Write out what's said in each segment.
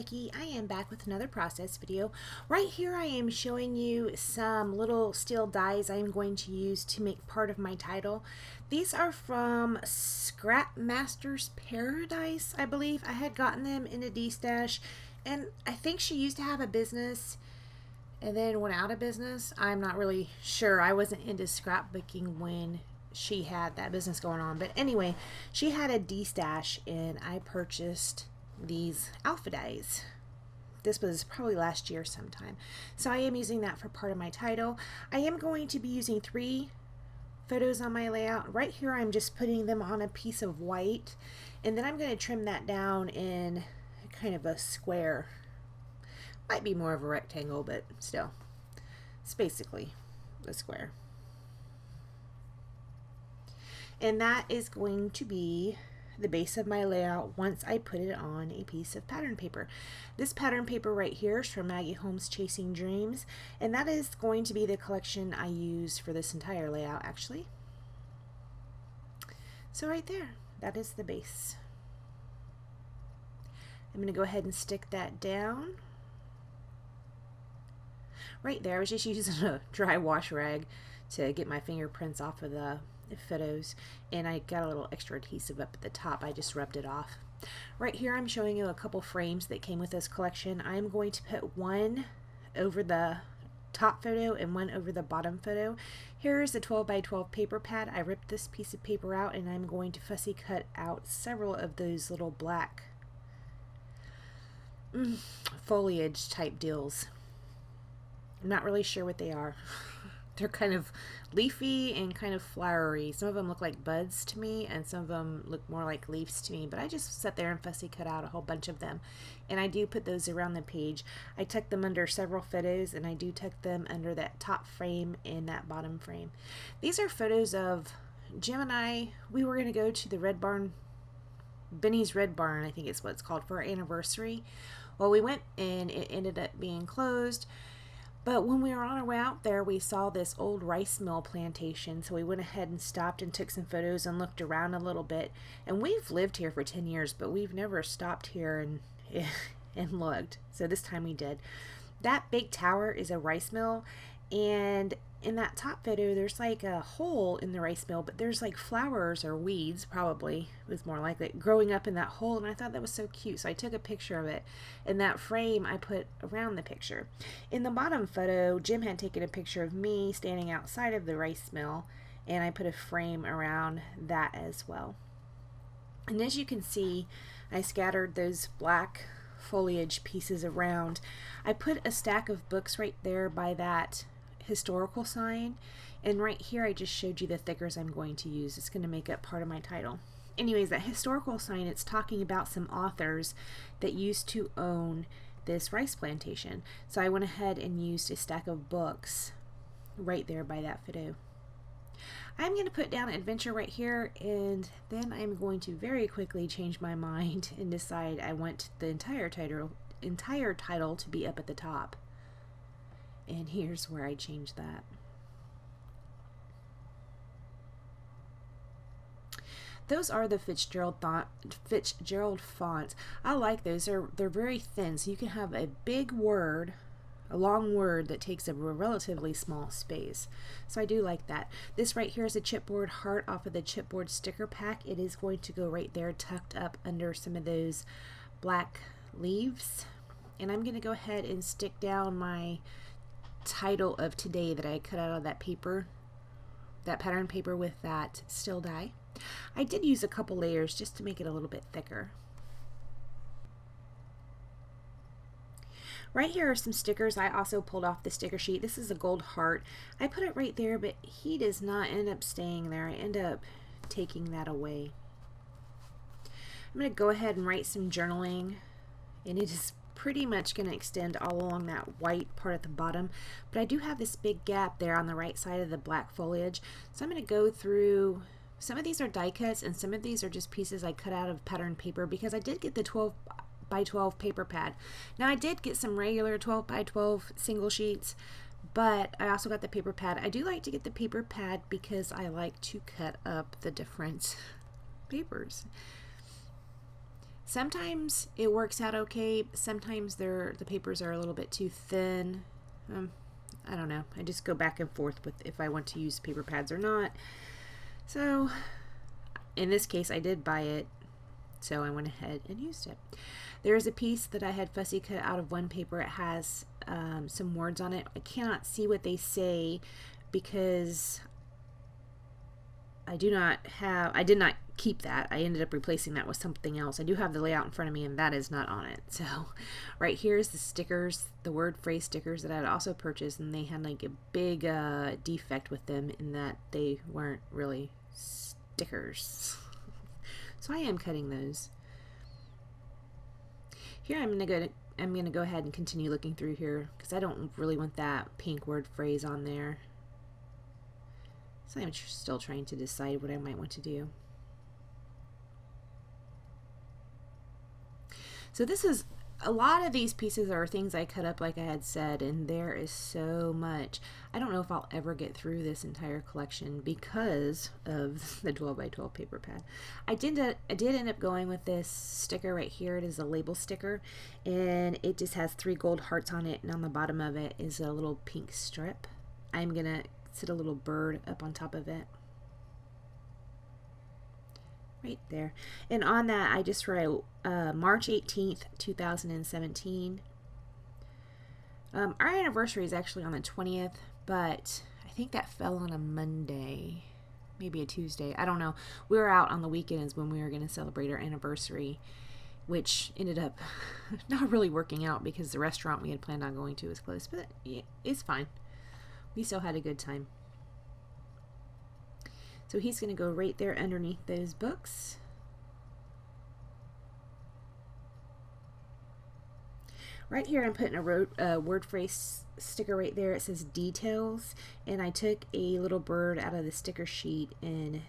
Becky. I am back with another process video. Right here I am showing you some little steel dies I'm going to use to make part of my title. These are from Scrap Master's Paradise, I believe. I had gotten them in a D-stash, and I think she used to have a business and then went out of business. I'm not really sure. I wasn't into scrapbooking when she had that business going on, but anyway, she had a D-stash and I purchased these alpha dies. This was probably last year sometime, so I am using that for part of my title. I am going to be using 3 photos on my layout. Right here I'm just putting them on a piece of white, and then I'm going to trim that down in kind of a square. Might be more of a rectangle, but still, it's basically a square. And that is going to be the base of my layout once I put it on a piece of pattern paper. This pattern paper right here is from Maggie Holmes' Chasing Dreams, and that is going to be the collection I use for this entire layout, actually. So right there, that is the base. I'm going to go ahead and stick that down. Right there, I was just using a dry wash rag to get my fingerprints off of the photos, and I got a little extra adhesive up at the top. I just rubbed it off. Right here I'm showing you a couple frames that came with this collection. I'm going to put one over the top photo and one over the bottom photo. Here's a 12 by 12 paper pad. I ripped this piece of paper out and I'm going to fussy cut out several of those little black foliage type deals. I'm not really sure what they are. They're kind of leafy and kind of flowery. Some of them look like buds to me, and some of them look more like leaves to me, but I just sat there and fussy cut out a whole bunch of them. And I do put those around the page. I tuck them under several photos, and I do tuck them under that top frame and that bottom frame. These are photos of Jim and I. We were going to go to the Red Barn, Benny's Red Barn, I think it's what it's called, for our anniversary. Well, we went and it ended up being closed. But when we were on our way out there, we saw this old rice mill plantation, so we went ahead and stopped and took some photos and looked around a little bit. And we've lived here for 10 years, but we've never stopped here and looked. So this time we did. That big tower is a rice mill, and in that top photo, there's like a hole in the rice mill, but there's like flowers or weeds, probably, was more likely, growing up in that hole, and I thought that was so cute, so I took a picture of it, and that frame I put around the picture. In the bottom photo, Jim had taken a picture of me standing outside of the rice mill, and I put a frame around that as well. And as you can see, I scattered those black foliage pieces around. I put a stack of books right there by that historical sign, and right here I just showed you the thickers I'm going to use. It's going to make up part of my title. Anyways, that historical sign, it's talking about some authors that used to own this rice plantation. So I went ahead and used a stack of books right there by that photo. I'm going to put down adventure right here, and then I'm going to very quickly change my mind and decide I want the entire title to be up at the top. And here's where I change that. Those are the Fitzgerald fonts. I like those. They're very thin, so you can have a big word, a long word that takes a relatively small space. So I do like that. This right here is a chipboard heart off of the chipboard sticker pack. It is going to go right there, tucked up under some of those black leaves. And I'm going to go ahead and stick down my title of today that I cut out of that paper, that pattern paper with that steel die. I did use a couple layers just to make it a little bit thicker. Right here are some stickers. I also pulled off the sticker sheet. This is a gold heart. I put it right there, but he does not end up staying there. I end up taking that away. I'm going to go ahead and write some journaling, and it is pretty much going to extend all along that white part at the bottom, but I do have this big gap there on the right side of the black foliage, so I'm going to go through. Some of these are die cuts and some of these are just pieces I cut out of pattern paper, because I did get the 12 by 12 paper pad. Now I did get some regular 12 by 12 single sheets, but I also got the paper pad. I do like to get the paper pad because I like to cut up the different papers. Sometimes it works out okay. Sometimes the papers are a little bit too thin. I don't know. I just go back and forth with if I want to use paper pads or not. So in this case, I did buy it, so I went ahead and used it. There is a piece that I had fussy cut out of one paper. It has some words on it. I cannot see what they say because I did not keep that. I ended up replacing that with something else. I do have the layout in front of me, and that is not on it. So right here is the stickers, the word phrase stickers that I had also purchased, and they had like a big defect with them in that they weren't really stickers. So I am cutting those. Here I'm gonna go ahead and continue looking through here because I don't really want that pink word phrase on there. So I'm still trying to decide what I might want to do. So this is a lot of these pieces are things I cut up like I had said, and there is so much. I don't know if I'll ever get through this entire collection because of the 12 by 12 paper pad. I did end up going with this sticker right here. It is a label sticker, and it just has 3 gold hearts on it, and on the bottom of it is a little pink strip. I'm gonna sit a little bird up on top of it. Right there. And on that I just wrote March 18th, 2017. Our anniversary is actually on the 20th, but I think that fell on a Monday, maybe a Tuesday. I don't know. We were out on the weekends when we were going to celebrate our anniversary, which ended up not really working out because the restaurant we had planned on going to was closed, but yeah, it's fine. We still had a good time. So he's going to go right there underneath those books. Right here I'm putting a word phrase sticker right there. It says details, and I took a little bird out of the sticker sheet and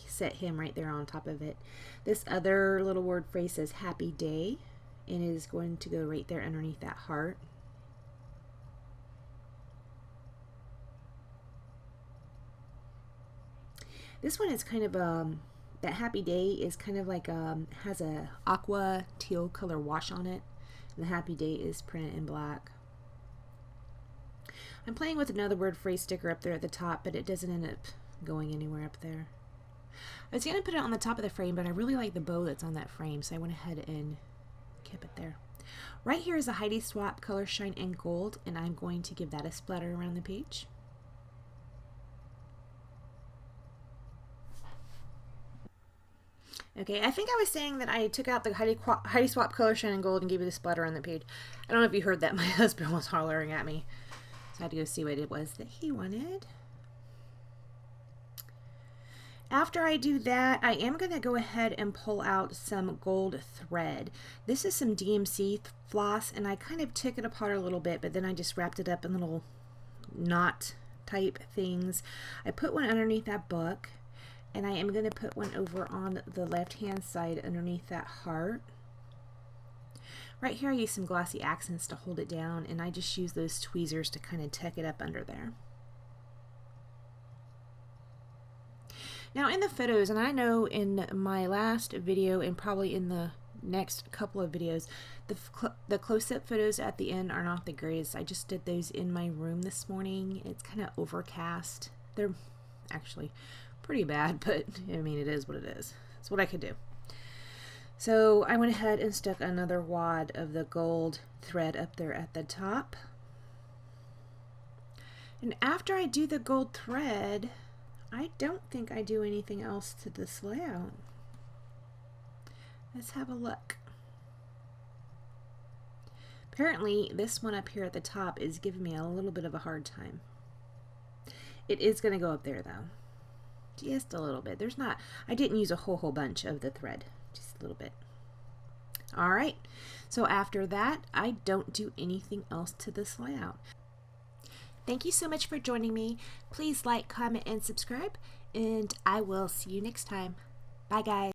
set him right there on top of it. This other little word phrase says happy day, and it is going to go right there underneath that heart. This one is kind of that happy day is kind of like has a aqua teal color wash on it, and the happy day is printed in black. I'm playing with another word phrase sticker up there at the top, but it doesn't end up going anywhere up there. I was going to put it on the top of the frame, but I really like the bow that's on that frame, so I went ahead and kept it there. Right here is a Heidi Swapp Color Shine in Gold, and I'm going to give that a splatter around the page. Okay, I think I was saying that I took out the Heidi Swapp Color Shine in Gold and gave it a splatter on the page. I don't know if you heard that. My husband was hollering at me, so I had to go see what it was that he wanted. After I do that, I am going to go ahead and pull out some gold thread. This is some DMC floss, and I kind of took it apart a little bit, but then I just wrapped it up in little knot type things. I put one underneath that book, and I am going to put one over on the left hand side underneath that heart. Right here I use some glossy accents to hold it down, and I just use those tweezers to kind of tuck it up under there. Now in the photos, and I know in my last video and probably in the next couple of videos, the close-up photos at the end are not the greatest. I just did those in my room this morning. It's kind of overcast. They're actually pretty bad, but I mean, it is what it is. It's what I could do. So I went ahead and stuck another wad of the gold thread up there at the top. And after I do the gold thread, I don't think I do anything else to this layout. Let's have a look. Apparently this one up here at the top is giving me a little bit of a hard time. It is going to go up there though. Just a little bit. I didn't use a whole bunch of the thread, just a little bit. Alright, so after that, I don't do anything else to this layout. Thank you so much for joining me. Please like, comment, and subscribe, and I will see you next time. Bye, guys.